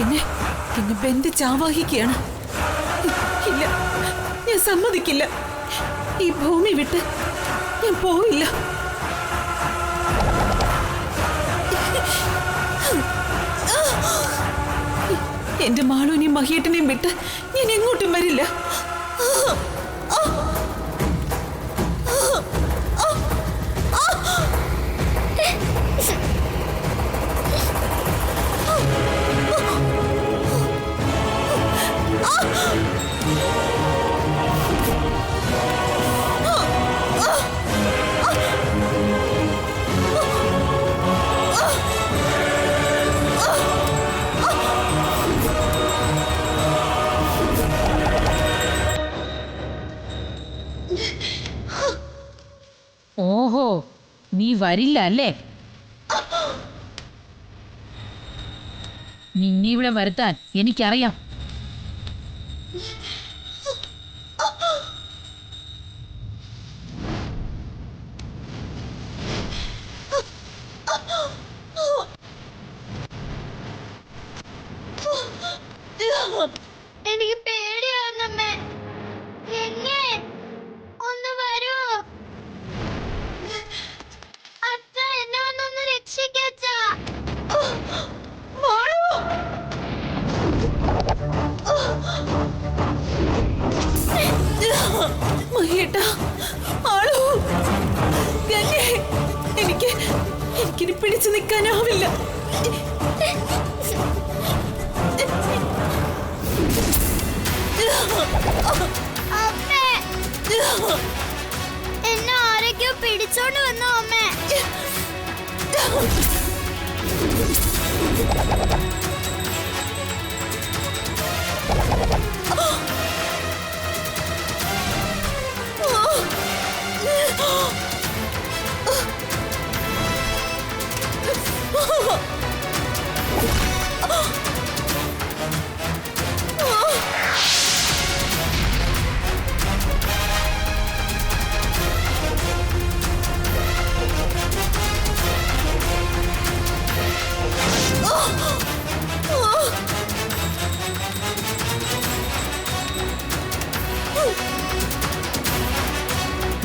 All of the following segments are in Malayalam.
എന്നെ എന്നെ ബന്ധിച്ചാവാഹിക്കുകയാണ്. ഇല്ല, ഞാൻ സമ്മതിക്കില്ല. ഈ ഭൂമി വിട്ട് ഞാൻ പോയില്ല. എന്റെ മാളുവിനെയും മഹിയേട്ടനെയും വിട്ട് ഞാൻ എങ്ങോട്ടും വരില്ല. ഓഹോ, നീ വരില്ല അല്ലേ? നിന്നെ ഇവിടെ വരുത്താൻ എനിക്കറിയാം. എനിക്ക് പേടിയാവുന്നമ്മേ. എന്നെ ഒന്ന് വരൂ. അച്ഛ, എന്നെ ഒന്നൊന്ന് രക്ഷിക്കച്ച. മഹിയേട്ടാ, ആളൂ, എനിക്കിനി പിടിച്ചു നിൽക്കാനാവില്ല. അമ്മേ, എന്നെ ആരൊക്കെയോ പിടിച്ചോണ്ട് വന്നു അമ്മേ.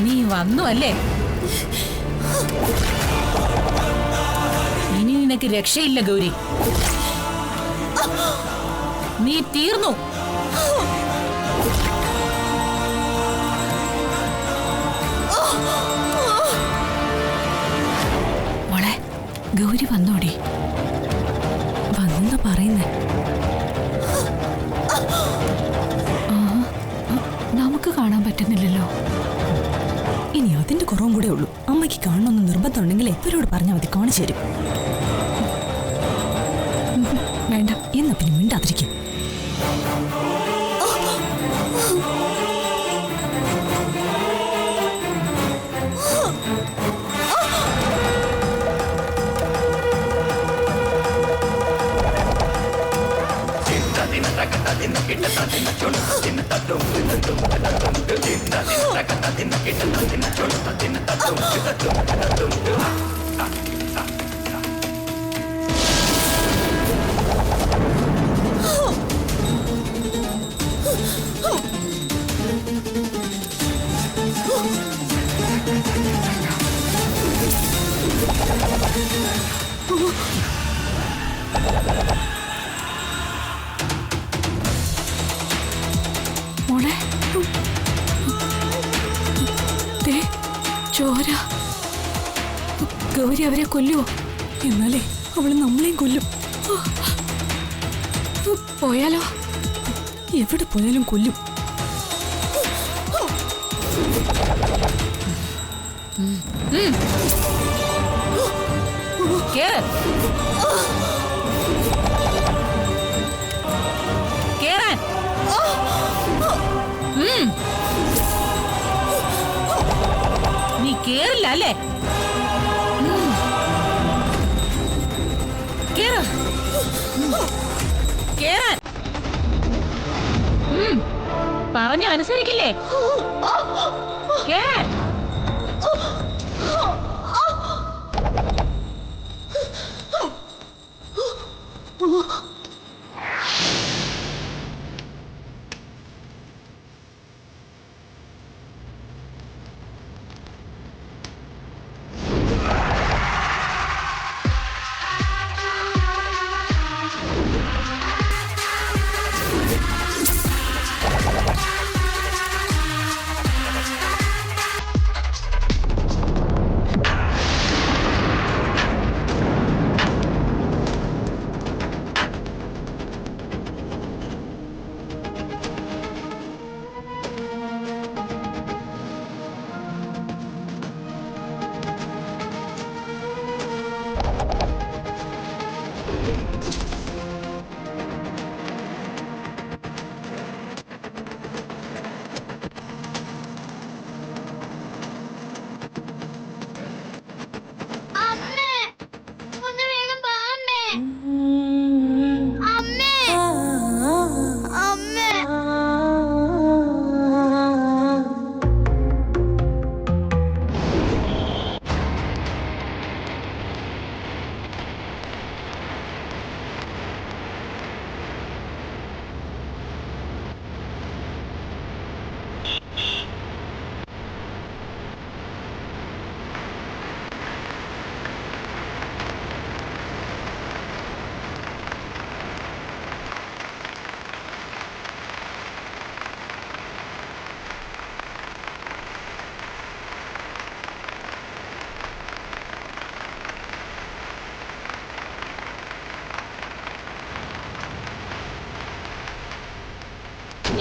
നീ വന്നു അല്ലേ? ഇനി നിനക്ക് രക്ഷയില്ല ഗൗരി. നീ തീർന്നു. മോളെ, ഗൗരി വന്നോടി. വന്നെന്നാ പറയുന്നേ. നമുക്ക് കാണാൻ പറ്റുന്നില്ലല്ലോ. ഇനി അതിന്റെ കുറവും കൂടെ ഉള്ളൂ. അമ്മയ്ക്ക് കാണണമെന്ന് നിർബന്ധമുണ്ടെങ്കിൽ എവരോട് പറഞ്ഞാൽ മതി, കാണിച്ചു തരും. വേണ്ട, എന്നാ പിന്നെ മിണ്ടാതിരിക്കും. മോളെ, ചോര. ഗൗരി അവരെ കൊല്ലുവോ? എന്നാലേ അവള് നമ്മളെയും കൊല്ലും. പോയാലോ? എവിടെ പോയാലും കൊല്ലും. കേറ്. കേറാൻ. നീ കേറില്ല അല്ലേ? കേറ്. കേറാൻ. പറഞ്ഞു അനുസരിക്കില്ലേ? കേറാൻ.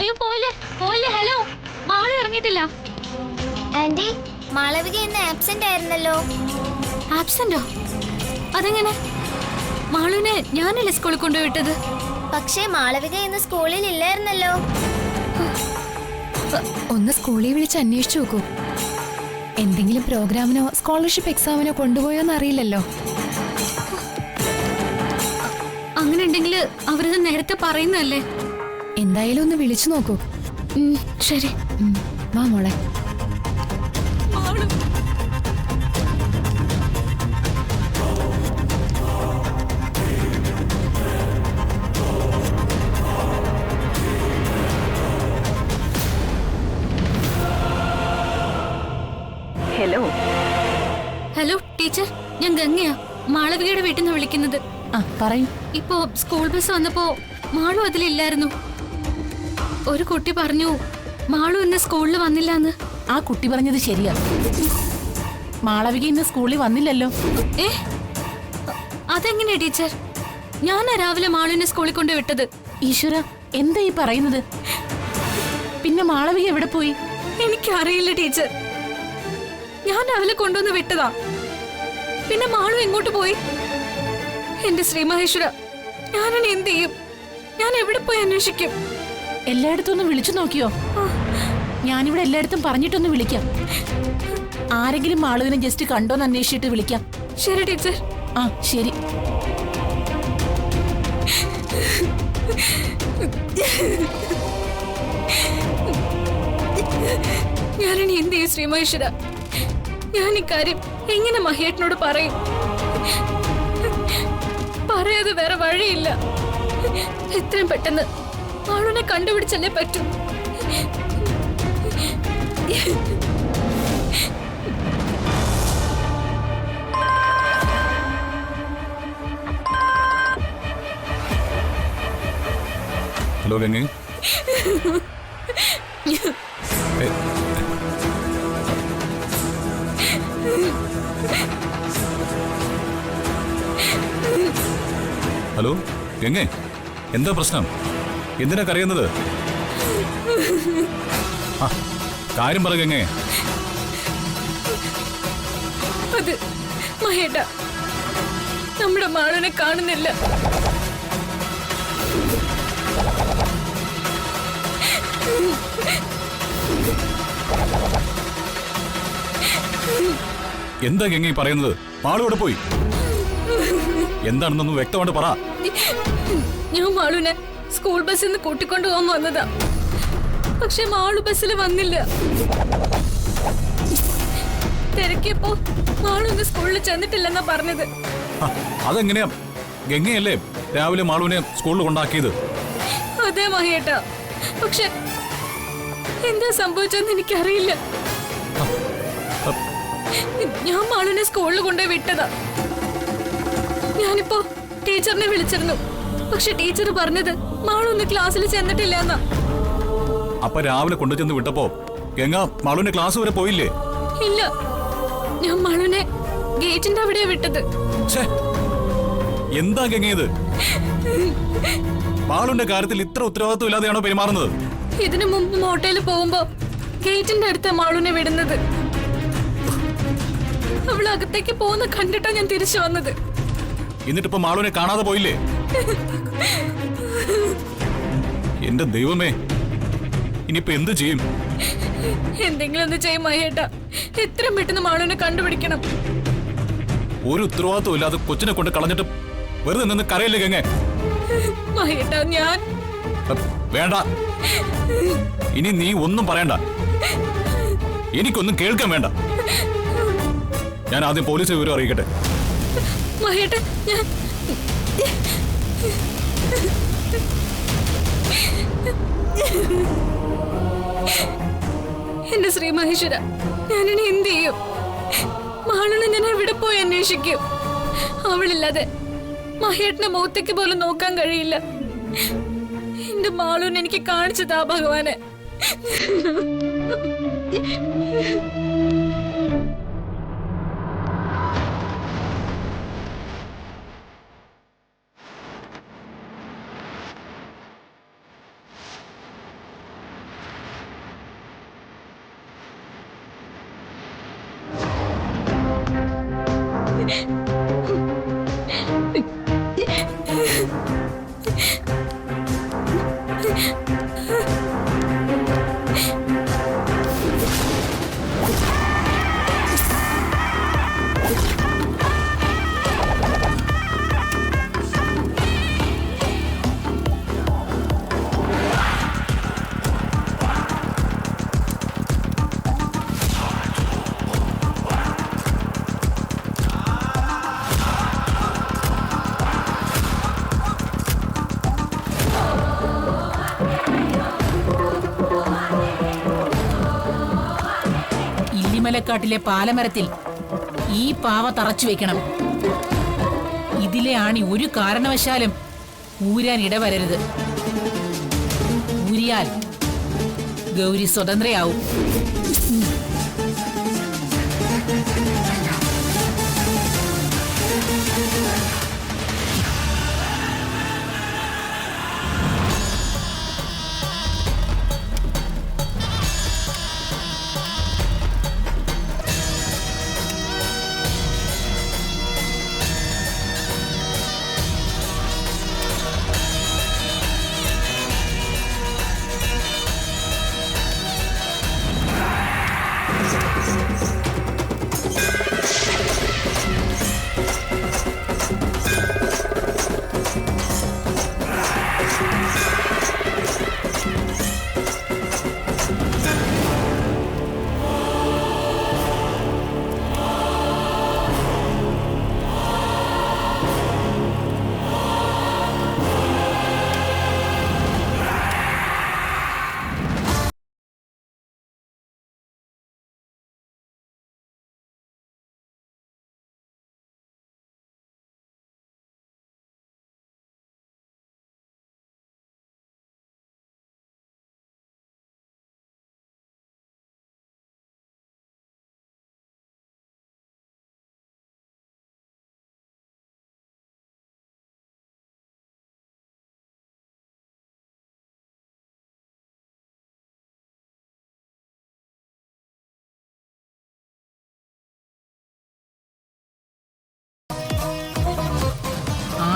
അയ്യോ പോലെ പോലെ ഹലോ മാള് ഇറങ്ങിയിട്ടില്ല. ആന്റി മാളവിക ഇന്ന് ആബ്സെന്റ് ആയിരുന്നല്ലോ. ആബ്സെന്റോ? അതെങ്ങനെ? മാളുവിനെ ഞാനല്ലേ സ്കൂളിൽ കൊണ്ടുപോയിട്ടത്. പക്ഷേ മാളവിക ഇന്ന് സ്കൂളിൽ ഇല്ലായിരുന്നല്ലോ. ഒന്ന് സ്കൂളിൽ വിളിച്ച് അന്വേഷിച്ചു നോക്കൂ. എന്തെങ്കിലും പ്രോഗ്രാമിനോ സ്കോളർഷിപ്പ് എക്സാമിനോ കൊണ്ടുപോയോന്ന് അറിയില്ലല്ലോ. അങ്ങനെ ഉണ്ടെങ്കിൽ അവരത് നേരത്തെ പറയുന്നല്ലേ. എന്തായാലും ഒന്ന് വിളിച്ചു നോക്കൂ. ശരി, വാ മോളെ. ഹലോ ഹലോ ടീച്ചർ, ഞാൻ ഗംഗയാ, മാളവികയുടെ വീട്ടിൽ നിന്ന് വിളിക്കുന്നത്. പറയൂ. ഇപ്പോ സ്കൂൾ ബസ് വന്നപ്പോ മാളു അതിലില്ലായിരുന്നു. ഒരു കുട്ടി പറഞ്ഞു മാളു ഇന്ന് സ്കൂളിൽ വന്നില്ലാന്ന്. ആ കുട്ടി പറഞ്ഞത് ശരിയാ. മാളവിക ഇന്ന് സ്കൂളിൽ വന്നില്ലല്ലോ. അതെങ്ങനെയാ ടീച്ചർ? ഞാനാ രാവിലെ മാളുവിനെ സ്കൂളിൽ കൊണ്ട് വിട്ടത്. ഈശ്വര, എന്താ ഈ പറയുന്നത്? പിന്നെ മാളവിക എവിടെ പോയി? എനിക്കറിയില്ല ടീച്ചർ. ഞാൻ രാവിലെ കൊണ്ടുവന്ന് വിട്ടതാ. പിന്നെ മാളു എങ്ങോട്ട് പോയി? എന്റെ ശ്രീ മഹേശ്വര, ഞാനാണ് എന്ത് ചെയ്യും? ഞാൻ എവിടെ പോയി അന്വേഷിക്കും? എല്ലായിടത്തും ഒന്ന് വിളിച്ചു നോക്കിയോ? ഞാനിവിടെ എല്ലായിടത്തും പറഞ്ഞിട്ടൊന്ന് വിളിക്കാം. ആരെങ്കിലും മാളുവിനെ ജസ്റ്റ് കണ്ടോന്ന് അന്വേഷിച്ചിട്ട് വിളിക്കാം. ശരി ടീച്ചർ. ആ ശരി. ഞാനാണ് എന്ത് ചെയ്യും ശ്രീ മഹേശ്വര? ഞാൻ ഇക്കാര്യം എങ്ങനെ മഹേട്ടനോട് പറയും? പറയാതെ വേറെ വഴിയില്ല. എത്രയും പെട്ടെന്ന് മാളുവിനെ കണ്ടുപിടിച്ചല്ലേ പറ്റൂ. ഹലോ ഗംഗ. ഹലോ ഗംഗേ, എന്താ പ്രശ്നം? എന്തിനാ കരയുന്നത്? കാര്യം പറ ഗംഗേ. അത് മഹേട്ട, നമ്മുടെ മാളുവിനെ കാണുന്നില്ല. എന്താ ഗംഗ പറയുന്നത്? മാളോടെ പോയി എന്താണെന്നൊന്ന് വ്യക്തമായിട്ട് പറ. ഞാൻ മാളുവിനെ സ്കൂൾ ബസ്സിൽ നിന്ന് കൂട്ടിക്കൊണ്ടുപോകാൻ വന്നതാ. പക്ഷെ മാളു ബസ്സിൽ വന്നില്ല. തിരക്കിയപ്പോ മാളു ഇന്ന് സ്കൂളിൽ ചെന്നിട്ടില്ലെന്നാ പറഞ്ഞത്. അതെങ്ങനെയാ? ഗംഗയല്ലേ രാവിലെ മാളുവിനെ സ്കൂളിൽ കൊണ്ടാക്കിയത്? അതെ മഹേട്ടാ, പക്ഷെ എന്താ സംഭവിച്ചെന്ന് എനിക്കറിയില്ല. ഞാൻ മാളുവിനെ സ്കൂളിൽ കൊണ്ടുപോയി വിട്ടതാ. ഞാനിപ്പോ ടീച്ചറിനെ വിളിച്ചിരുന്നു. പക്ഷെ ടീച്ചർ പറഞ്ഞത് മാളു ഒന്ന് ക്ലാസ്സിൽ ചെന്നിട്ടില്ല എന്നാ. അപ്പൊ രാവിലെ കൊണ്ടുചെന്ന് വിട്ടപ്പോ ഗംഗ മാളുവിന്റെ ക്ലാസ് വരെ പോയില്ലേ? ഇല്ല, ഞാൻ മാളുവിനെ ഗേറ്റിന്റെ അവിടെയാ വിട്ടത്. എന്താ ഗംഗ ഇത്? മാളുവിന്റെ കാര്യത്തിൽ ഇത്ര ഉത്തരവാദിത്വം ഇല്ലാതെയാണോ പെരുമാറുന്നത്? ഇതിനു മുമ്പ് മോട്ടയിൽ പോകുമ്പോ ഗേറ്റിന്റെ അടുത്ത മാളുവിനെ വിടുന്നത്. അവൾ അകത്തേക്ക് പോകുന്ന കണ്ടിട്ടാ ഞാൻ തിരിച്ചു വന്നത്. എന്നിട്ടിപ്പോ മാളുവിനെ കാണാതെ പോയില്ലേ? എന്റെ ദൈവമേ, ഇനിയിപ്പോ എന്ത് ചെയ്യും? എന്തെങ്കിലും ഒന്ന് ചെയ്യും മഹേട്ട. എത്രയും പെട്ടെന്ന് മാളുവിനെ കണ്ടുപിടിക്കണം. ഒരു ഉത്തരവാദിത്വം ഇല്ലാതെ കൊച്ചിനെ കൊണ്ട് കളഞ്ഞിട്ട് വെറുതെ നിന്ന് കരയില്ലേ ഗംഗ? മഹേട്ട, ഞാൻ വേണ്ട, ഇനി നീ ഒന്നും പറയണ്ട. എനിക്കൊന്നും കേൾക്കാൻ വേണ്ട. ഞാൻ ആദ്യം പോലീസ് വിവരം അറിയിക്കട്ടെ. മഹേട്ട, ഞാൻ എന്റെ ശ്രീ മഹേശ്വര, ഞാനിനി എന്ത് ചെയ്യും? മാളുവിനെ ഞാൻ എവിടെ പോയി അന്വേഷിക്കും? അവളില്ലാതെ മഹേട്ടന്റെ മുഖത്തേക്ക് പോലും നോക്കാൻ കഴിയില്ല. എന്റെ മാളുവിനെ എനിക്ക് കാണിച്ചതാ ഭഗവാനെ. ഇല്ലിമലക്കാട്ടിലെ പാലമരത്തിൽ ഈ പാവ തറച്ചു വെക്കണം. ഇതിലെ ആണി ഒരു കാരണവശാലും ഊരാൻ ഇടവരരുത്. ഊരിയാൽ ഗൗരി സ്വതന്ത്രയാവും.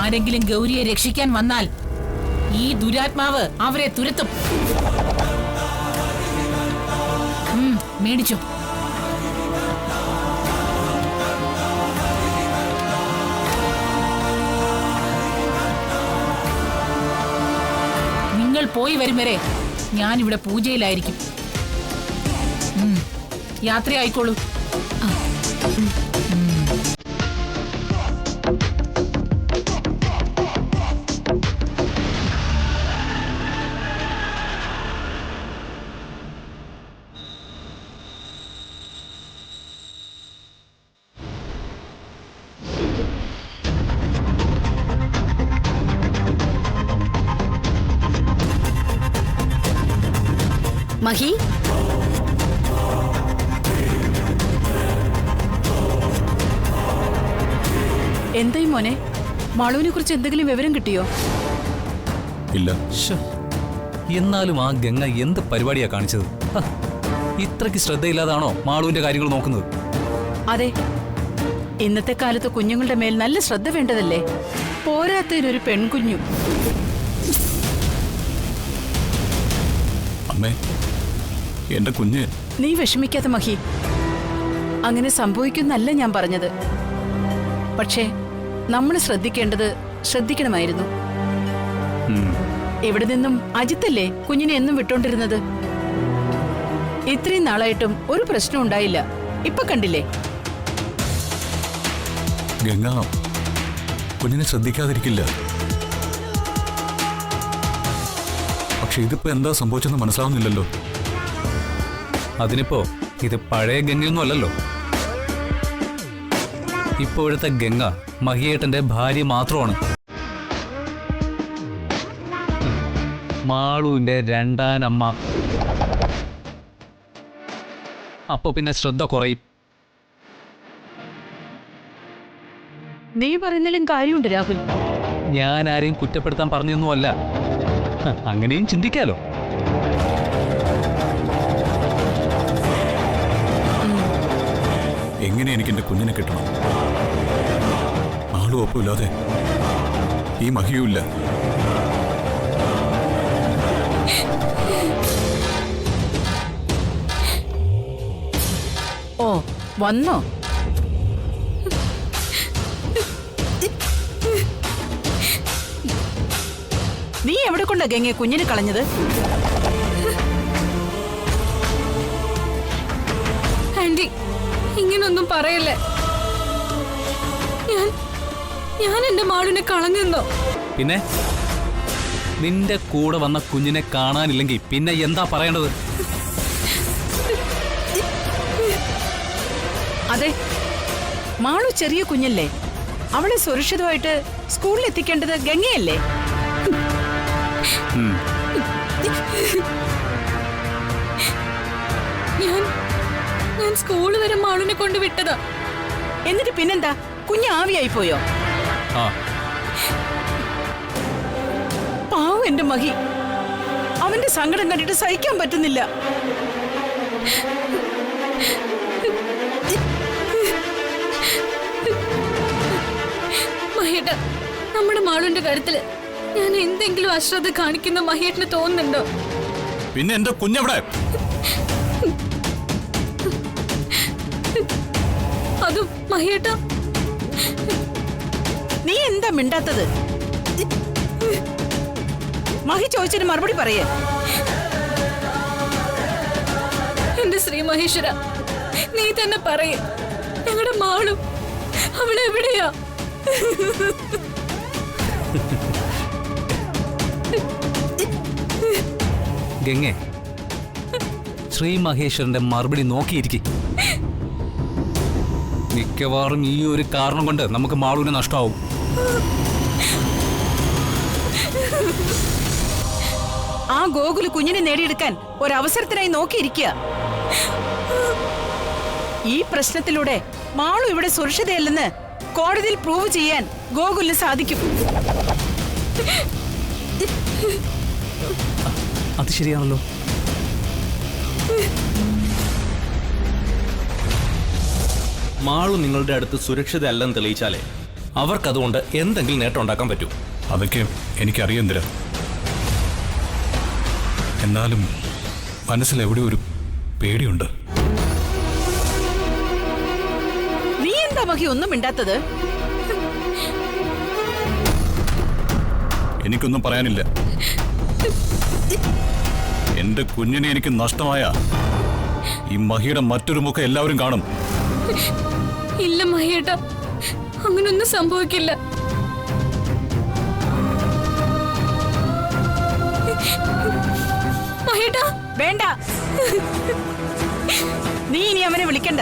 ആരെങ്കിലും ഗൗരിയെ രക്ഷിക്കാൻ വന്നാൽ ഈ ദുരാത്മാവ് അവരെ തുരത്തും. മേടിച്ചു. നിങ്ങൾ പോയി വരും വരെ ഞാനിവിടെ പൂജയിലായിരിക്കും. യാത്രയായിക്കോളൂ. മഹി, എന്തായി മോനെ? മാളുവിനെ കുറിച്ച് എന്തെങ്കിലും വിവരം കിട്ടിയോ? ഇല്ല. എന്നാലും ആ ഗംഗ എന്ത് പരിപാടിയാ കാണിച്ചത്? ഇത്രയ്ക്ക് ശ്രദ്ധയില്ലാതാണോ മാളുവിന്റെ കാര്യങ്ങൾ നോക്കുന്നത്? അതെ, ഇന്നത്തെ കാലത്ത് കുഞ്ഞുങ്ങളുടെ മേൽ നല്ല ശ്രദ്ധ വേണ്ടതല്ലേ? പോരാത്തതിനൊരു പെൺകുഞ്ഞു. അമ്മേ, എന്റെ കുഞ്ഞ്. നീ വിഷമിക്കാത്ത മഹി, അങ്ങനെ സംഭവിക്കുന്നല്ല ഞാൻ പറഞ്ഞത്. പക്ഷേ നമ്മൾ ശ്രദ്ധിക്കണമായിരുന്നു. ഇവിടെ നിന്നും അജിത്തല്ലേ കുഞ്ഞിനെ എന്നും വിട്ടോണ്ടിരുന്നത്? ഇത്രയും നാളായിട്ടും ഒരു പ്രശ്നം ഉണ്ടായില്ല. ഇപ്പൊ കണ്ടില്ലേ? ഗംഗ കുഞ്ഞിനെ ശ്രദ്ധിക്കാതിരിക്കില്ല. പക്ഷെ ഇതിപ്പോ എന്താ സംഭവിച്ചെന്ന് മനസ്സിലാവുന്നില്ലല്ലോ. അതിനിപ്പോ ഇത് പഴയ ഗംഗയൊന്നും അല്ലല്ലോ. ഇപ്പോഴത്തെ ഗംഗ മഹിയേട്ടന്റെ ഭാര്യ മാത്രമാണ്. മാളുവിന്റെ രണ്ടാനമ്മ. അപ്പൊ പിന്നെ ശ്രദ്ധ കുറയും. നീ പറയുന്നതിലും കാര്യമുണ്ട് രാഹുൽ. ഞാൻ ആരെയും കുറ്റപ്പെടുത്താൻ പറഞ്ഞൊന്നുമല്ല. അങ്ങനെയും ചിന്തിക്കാലോ. എങ്ങനെ എനിക്ക് എന്റെ കുഞ്ഞിനെ കിട്ടണം? മാളു ഒപ്പമില്ലാതെ ഈ മഹിയുമില്ല. ഓ വന്നോ? നീ എവിടെ കൊണ്ടാ ഗംഗയെ കുഞ്ഞിനെ കളഞ്ഞത്? ആന്റി ഇങ്ങനൊന്നും പറയല്ലേ. ഞാൻ എന്റെ മാളിനെ കളഞ്ഞെന്നോ? പിന്നെ നിന്റെ കൂടെ വന്ന കുഞ്ഞിനെ കാണാനില്ലെങ്കിൽ പിന്നെ എന്താ പറയേണ്ടത്? അതെ, മാളു ചെറിയ കുഞ്ഞല്ലേ, അവളെ സുരക്ഷിതമായിട്ട് സ്കൂളിൽ എത്തിക്കേണ്ടത് ഗംഗയല്ലേ? ഞാൻ സ്കൂൾ വരെ മാളിനെ കൊണ്ട് വിട്ടതാ. എന്നിട്ട് പിന്നെന്താ, കുഞ്ഞ് ആവിയായി പോയോ? ആ, പാവം എന്റെ മഹി, അവന്റെ സങ്കടം കണ്ടിട്ട് സഹിക്കാൻ പറ്റുന്നില്ല. മഹേട്ട, നമ്മുടെ മാളുവിന്റെ കാര്യത്തില് ഞാൻ എന്തെങ്കിലും അശ്രദ്ധ കാണിക്കുന്ന മഹേട്ടിന് തോന്നുന്നുണ്ടോ? പിന്നെ എന്റെ കുഞ്ഞെവിടെ? അതും മഹേട്ട, നീ എന്താ മിണ്ടാത്തത്? മഹി ചോദിച്ചിട്ട് മറുപടി പറയേ. എന്റെ ശ്രീ മഹേശ്വര, നീ തന്നെ പറയേ, ഞങ്ങളുടെ മാളു അവളെവിടെയാ? ഗംഗെ, ശ്രീ മഹേശ്വരന്റെ മറുപടി നോക്കിയിരിക്കെ. മിക്കവാറും ഈ ഒരു കാരണം കൊണ്ട് നമുക്ക് മാളുവിനെ നഷ്ടമാവും. ആ ഗോകുല് കുഞ്ഞിനെ നേടിയെടുക്കാൻ ഒരവസരത്തിനായി നോക്കിയിരിക്കുക. ഈ പ്രശ്നത്തിലൂടെ മാളു ഇവിടെ സുരക്ഷിതയല്ലെന്ന് കോടതിയിൽ പ്രൂവ് ചെയ്യാൻ ഗോകുലിന് സാധിക്കും. അത് ശരിയാണല്ലോ. മാളു നിങ്ങളുടെ അടുത്ത് സുരക്ഷിതല്ലെന്ന് തെളിയിച്ചാലേ അവർക്കതുകൊണ്ട് എന്തെങ്കിലും നേട്ടം ഉണ്ടാക്കാൻ പറ്റൂ. അതൊക്കെ എനിക്കറിയാം തരാ. എന്നാലും മനസ്സിലെവിടെ ഒരു പേടിയുണ്ട്. നീ എന്താ മഹി ഒന്നും മിണ്ടാത്തത്? എനിക്കൊന്നും പറയാനില്ല. എന്റെ കുഞ്ഞിനെ എനിക്ക് നഷ്ടമായ ഈ മഹിയുടെ മറ്റൊരു മുഖം എല്ലാവരും കാണും. ഇല്ല മഹേട്ട, അങ്ങനൊന്നും സംഭവിക്കില്ല. മഹേട്ട, വേണ്ട, നീ ഇനി അവനെ വിളിക്കണ്ട.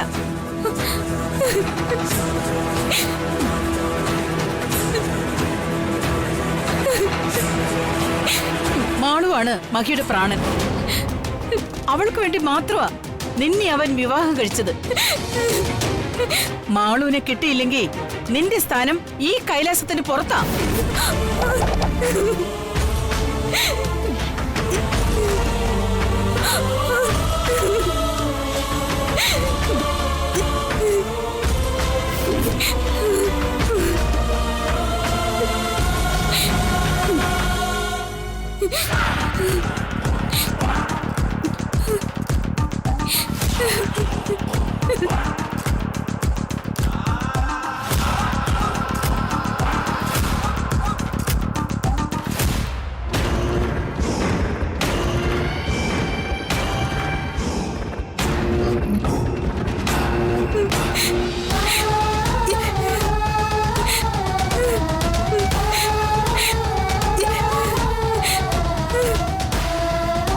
മാളുവാണ് മഹിയുടെ പ്രാണൻ. അവൾക്ക് വേണ്ടി മാത്രമാ നിന്നെ അവൻ വിവാഹം കഴിച്ചത്. മാളുവിനെ കിട്ടിയില്ലെങ്കിൽ നിന്റെ സ്ഥാനം ഈ കൈലാസത്തിന് പുറത്താ.